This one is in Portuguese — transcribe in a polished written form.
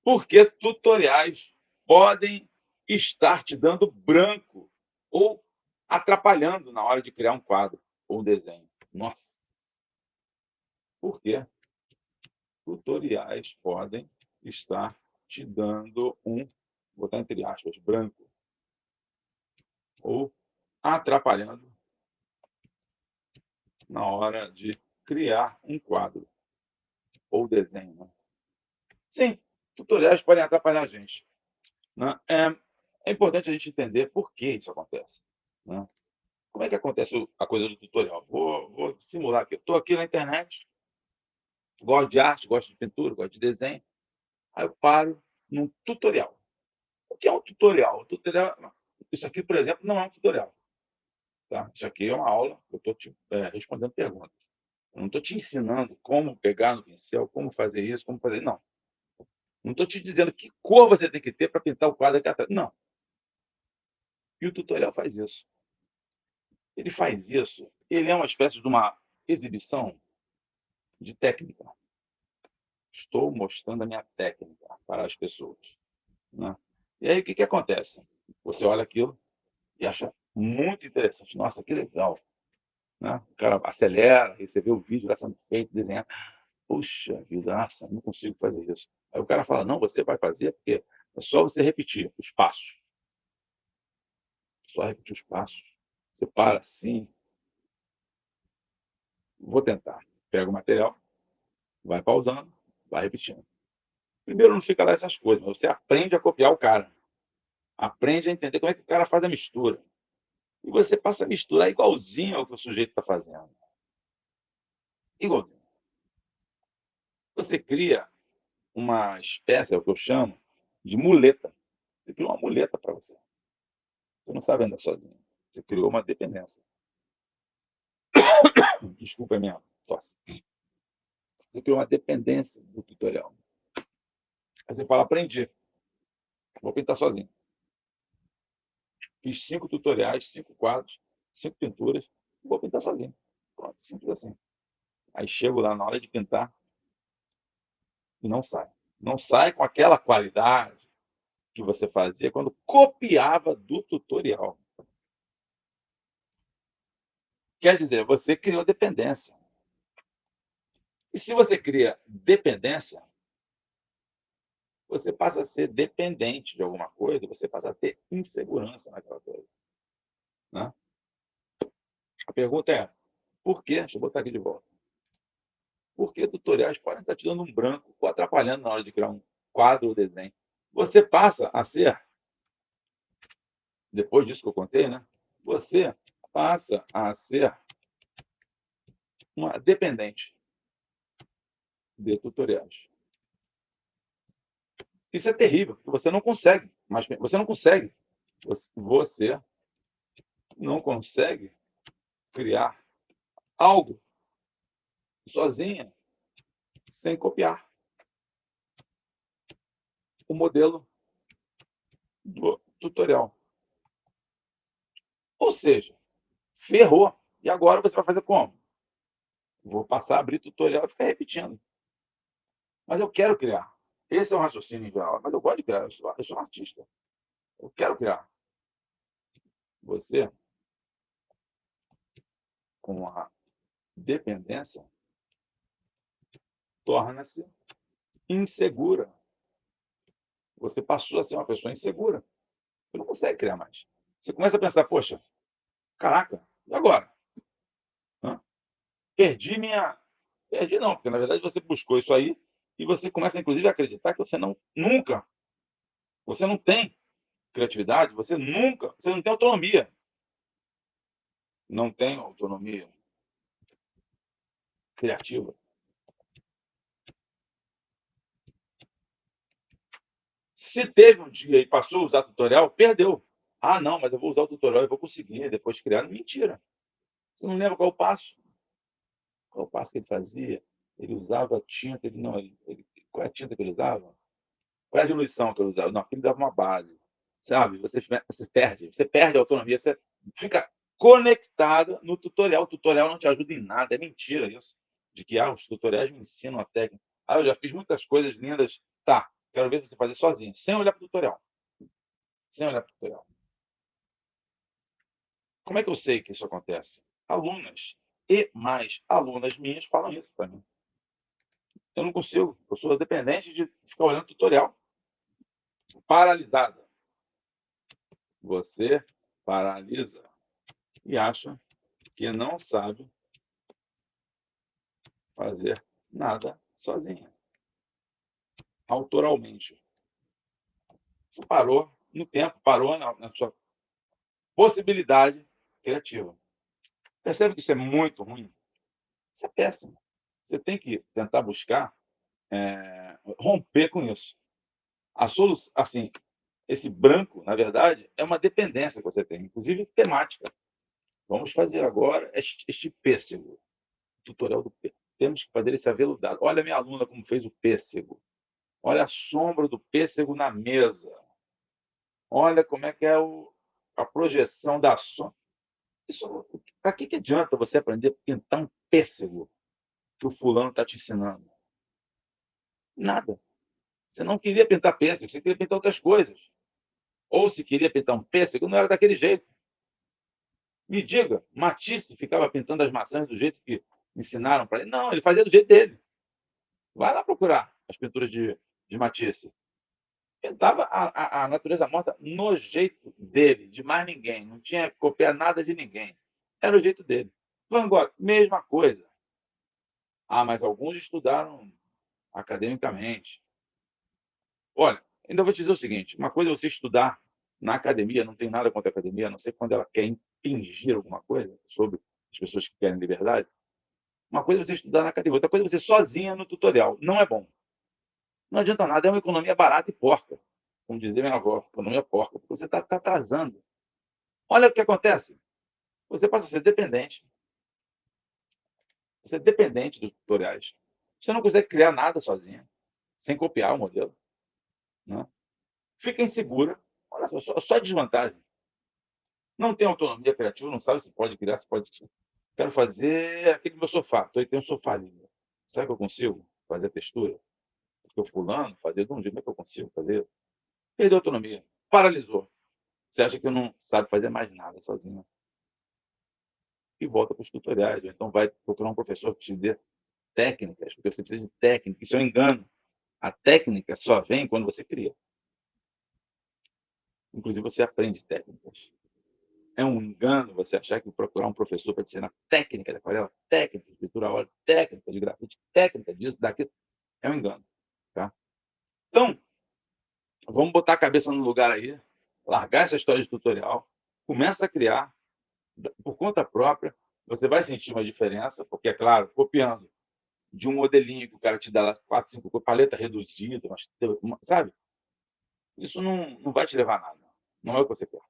Porque tutoriais podem estar te dando branco ou atrapalhando na hora de criar um quadro ou um desenho. Nossa! Por quê? Tutoriais podem estar te dando vou botar entre aspas, branco ou atrapalhando na hora de criar um quadro ou desenho. Né? Sim, tutoriais podem atrapalhar a gente. Né? É importante a gente entender por que isso acontece. Né? Como é que acontece a coisa do tutorial? Vou simular aqui. Eu estou aqui na internet, gosto de arte, gosto de pintura, gosto de desenho. Aí eu paro num tutorial. O que é um tutorial? Isso aqui, por exemplo, não é um tutorial. Tá? Isso aqui é uma aula, eu estou respondendo perguntas. Eu não estou te ensinando como pegar no pincel, como fazer isso, como fazer. Não. Não estou te dizendo que cor você tem que ter para pintar o quadro aqui atrás. Não. E o tutorial faz isso. Ele faz isso. Ele é uma espécie de uma exibição de técnica. Estou mostrando a minha técnica para as pessoas. Né? E aí, o que acontece? Você olha aquilo e acha muito interessante. Nossa, que legal. Né? O cara acelera, recebeu o vídeo lá sendo feito, desenhado. Puxa vida, nossa, não consigo fazer isso. Aí o cara fala, não, você vai fazer porque é só você repetir os passos. Só repetir os passos. Você para assim. Vou tentar. Pega o material, vai pausando, vai repetindo. Primeiro não fica lá essas coisas, mas você aprende a copiar o cara. Aprende a entender como é que o cara faz a mistura. E você passa a misturar igualzinho ao que o sujeito está fazendo. Igualzinho. Você cria uma espécie, é o que eu chamo, de muleta. Você cria uma muleta para você. Você não sabe andar sozinho. Você criou uma dependência. Desculpa a minha tosse. Você criou uma dependência do tutorial. Aí você fala, aprendi. Vou pintar sozinho. Fiz 5 tutoriais, 5 quadros, 5 pinturas. Vou pintar sozinho. Pronto, simples assim. Aí chego lá na hora de pintar e não sai. Não sai com aquela qualidade que você fazia quando copiava do tutorial. Quer dizer, você criou dependência. E se você cria dependência, você passa a ser dependente de alguma coisa, você passa a ter insegurança naquela coisa. Né? A pergunta é, por quê? Deixa eu botar aqui de volta. Por que tutoriais podem estar te dando um branco ou atrapalhando na hora de criar um quadro ou desenho? Você passa a ser, depois disso que eu contei, né? Você passa a ser uma dependente de tutoriais. Isso é terrível, porque você não consegue, mas você não consegue, você não consegue criar algo sozinha sem copiar o modelo do tutorial. Ou seja, ferrou. E agora você vai fazer como? Vou passar a abrir tutorial e ficar repetindo. Mas eu quero criar. Esse é o raciocínio geral. Mas eu gosto de criar. Eu sou um artista. Eu quero criar. Você, com a dependência, torna-se insegura. Você passou a ser uma pessoa insegura. Você não consegue criar mais. Você começa a pensar, poxa, caraca, e agora? Hã? Perdi minha. Perdi não, porque na verdade você buscou isso aí e você começa, inclusive, a acreditar que você nunca, você não tem criatividade, você não tem autonomia. Não tem autonomia criativa. Se teve um dia e passou a usar tutorial, perdeu. Ah, não, mas eu vou usar o tutorial e vou conseguir depois criar. Mentira. Você não lembra qual é o passo? Qual é o passo que ele fazia? Ele usava tinta, qual é a tinta que ele usava? Qual é a diluição que ele usava? Não, ele dava uma base. Sabe? Você perde a autonomia, você fica conectado no tutorial. O tutorial não te ajuda em nada, é mentira isso. De que os tutoriais me ensinam a técnica. Eu já fiz muitas coisas lindas. Tá, Quero ver você fazer sozinha, sem olhar para o tutorial. Sem olhar para o tutorial. Como é que eu sei que isso acontece? Alunas e mais alunas minhas falam isso para mim. Eu não consigo, eu sou dependente de ficar olhando tutorial. Paralisada. Você paralisa e acha que não sabe fazer nada sozinha, autoralmente. Você parou no tempo, parou na sua possibilidade criativa. Percebe que isso é muito ruim? Isso é péssimo. Você tem que tentar buscar romper com isso. A solução, assim, esse branco, na verdade, é uma dependência que você tem, inclusive temática. Vamos fazer agora este pêssego, tutorial do pêssego. Temos que fazer esse aveludado. Olha a minha aluna como fez o pêssego. Olha a sombra do pêssego na mesa. Olha como é que é a projeção da sombra. Para que adianta você aprender a pintar um pêssego que o fulano está te ensinando? Nada. Você não queria pintar pêssego, você queria pintar outras coisas. Ou se queria pintar um pêssego, não era daquele jeito. Me diga, Matisse ficava pintando as maçãs do jeito que ensinaram para ele? Não, ele fazia do jeito dele. Vai lá procurar as pinturas de Matisse. Pintava a natureza morta no jeito dele, de mais ninguém. Não tinha que copiar nada de ninguém. Era o jeito dele. Van Gogh, mesma coisa. Ah, mas alguns estudaram academicamente. Olha, ainda vou te dizer o seguinte: uma coisa é você estudar na academia, não tem nada contra a academia, a não ser quando ela quer impingir alguma coisa sobre as pessoas que querem liberdade. Uma coisa é você estudar na academia, outra coisa é você sozinha no tutorial. Não é bom. Não adianta nada, é uma economia barata e porca. Como dizia minha avó, economia porca, porque você está atrasando. Olha o que acontece. Você passa a ser dependente. Você é dependente dos tutoriais. Você não consegue criar nada sozinha, sem copiar o modelo. Né? Fica insegura. Olha só desvantagem. Não tem autonomia criativa, não sabe se pode criar, se pode. Quero fazer aquele meu sofá. Tem um sofá ali. Será que eu consigo fazer a textura? Porque o fulano fazia de um jeito, como é que eu consigo fazer? Perdeu a autonomia. Paralisou. Você acha que não sabe fazer mais nada sozinho. E volta para os tutoriais. Ou então vai procurar um professor que te dê técnicas, porque você precisa de técnica. Isso é um engano. A técnica só vem quando você cria. Inclusive, você aprende técnicas. É um engano você achar que procurar um professor para te ensinar técnica de aquarela, técnica de pintura a óleo, técnica de grafite, técnica disso, daquilo. É um engano. Tá? Então, vamos botar a cabeça no lugar aí, largar essa história de tutorial, começa a criar por conta própria. Você vai sentir uma diferença, porque, é claro, copiando de um modelinho que o cara te dá lá 4, 5 cores, paleta reduzida, sabe? Isso não vai te levar a nada. Não é o que você quer.